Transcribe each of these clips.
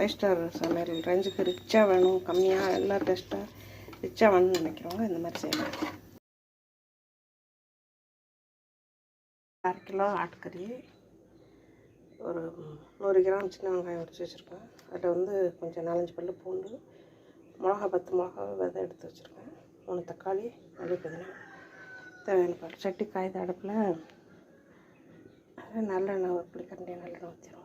Five star சமையல் ரேஞ்சுக்கு ரிச்சாக வேணும், கம்மியாக எல்லாம் டேஸ்ட்டாக ரிச்சாக வேணும்னு நினைக்கிறவங்க இந்த மாதிரி செய்யலாம். 1/2 கிலோ ஆட்டுக்கறி, ஒரு 100 கிராம் சின்ன வெங்காயம் உரித்து வச்சுருக்கேன். அதில் வந்து கொஞ்சம் 4-5 பல்லு பூண்டு, மிளகா 10 மிளகா விதை எடுத்து வச்சுருக்கேன். 3 தக்காளி, மல்லி புதினா, தேவையான பால். சட்டி காய்ந்த அடுப்பில் நல்லெண்ணெய், ஒரு புளிக்கரண்டி நல்லெண்ணெய் ஊற்றிடுவோம்.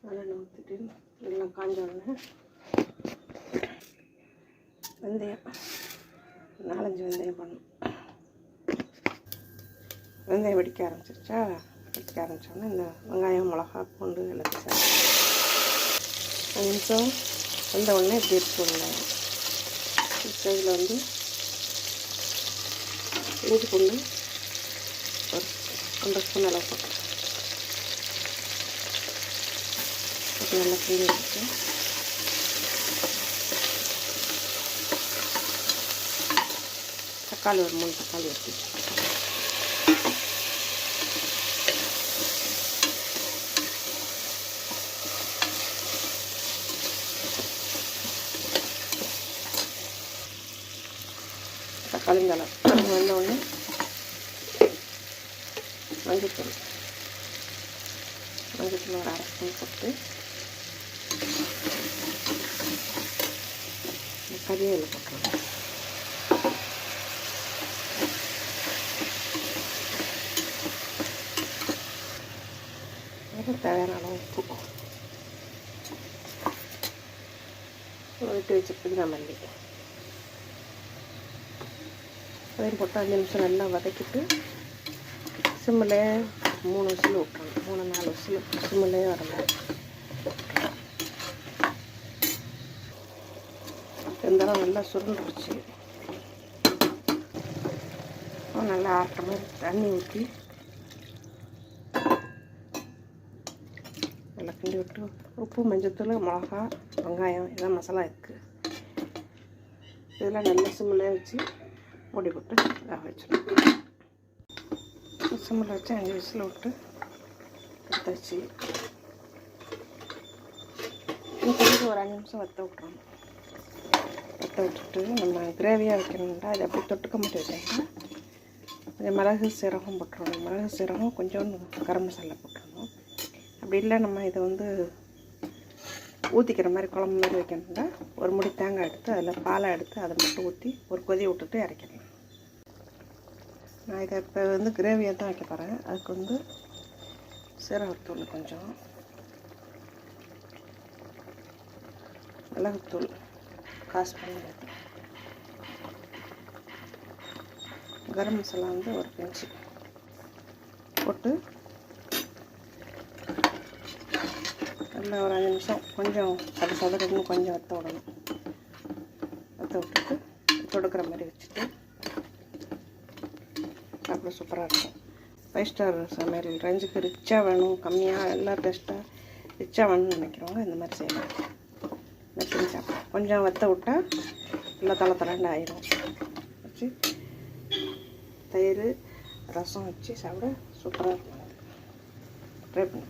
நல்லெண்ணெய் ஊற்றிட்டு எல்லாம் காஞ்ச உடனே வெந்தயம் 4-5 வெந்தயம் பண்ணணும். வெந்தயம் வெடிக்க ஆரம்பித்தோன்னே இந்த வெங்காயம், மிளகா, பூண்டு எல்லாத்தையும் சேர்த்து 5 நிமிஷம் வெந்த உடனே இப்படி எடுத்துக்கணும். இதில் வந்து இஞ்சி பூண்டு ஒரு 1 ஸ்பூன் அளவு போட்டு நல்லா கிண்டி வச்சுட்டு தக்காளி ஒரு 3 தக்காளி எடுத்து தக்காளி வந்த உடனே மஞ்சத்தூள் ஒரு 1/2 ஸ்பூன் போட்டு கறிவேப்பிலை போட்டுருவோம். தேவையான அளவு உப்பு, வெட்டி வச்ச புதினா மல்லி அதையும் போட்டு 5 நிமிஷம் நல்லா வதக்கிட்டு சிம்மில் 3 விசில் விட்டுறணும். 3-4 விசில் சிம்மிலே வரணும். இருந்தாலும் நல்லா சுருண்டுருச்சு. நல்லா ஆட்டுற மாதிரி தண்ணி ஊற்றி நல்லா கிண்டி விட்டு உப்பு, மஞ்சத்தூள், மிளகா, வெங்காயம் இதான் மசாலா இருக்குது. இதெல்லாம் நல்லா சிம்மில் வச்சு மூடி போட்டு வேக வச்சிடணும். சிம்மில் வச்சு 5 விசில் விட்டு எடுத்தாச்சு. கொஞ்சம் ஒரு 5 நிமிஷம் வற்ற விட்டுறணும். வற்ற விட்டுட்டு நம்ம கிரேவியாக வைக்கணும்னா அதை அப்படி தொட்டுக்க மட்டும் வச்சாங்கன்னா கொஞ்சம் மிளகு சீரகம் போட்டுருணும். மிளகு சீரகம் கொஞ்சோண்டு கரம் மசாலா போட்டுருணும். அப்படி இல்லை நம்ம இதை வந்து ஊற்றிக்கிற மாதிரி குழம்பு மாதிரி வைக்கணும்னா ஒரு முடி தேங்காய் எடுத்து அதில் பாலை எடுத்து அதை மட்டும் ஊற்றி ஒரு கொதி விட்டுட்டு இறக்கிடலாம். நான் இதை இப்போ வந்து கிரேவியாக தான் வைக்க போகிறேன். அதுக்கு வந்து சீரகத்தூள் கொஞ்சம், மிளகுத்தூள் 1/4 ஸ்பூன், கரம் மசாலா வந்து ஒரு பிஞ்சு போட்டு நல்லா ஒரு 5 நிமிஷம் கொஞ்சம் சதறன்னு கொஞ்சம் வற்ற விடணும். வற்ற விட்டுட்டு தொடுக்கிற மாதிரி வச்சுட்டு அப்புறம் சூப்பராக இருக்கும். 5 ஸ்டார் சமையல் ரேஞ்சுக்கு ரிச்சாக வேணும், கம்மியாக எல்லாம் டேஸ்ட்டாக ரிச்சாக வேணும்னு நினைக்கிறவங்க இந்த மாதிரி செய்யலாம். செஞ்சு சாப்பிடலாம். கொஞ்சம் வற்ற விட்டால் நல்லா தலை ஆயிடும். வச்சு தயிர் ரசம் வச்சு சாப்பிட சூப்பராக இருக்கும். ட்ரை பண்ணி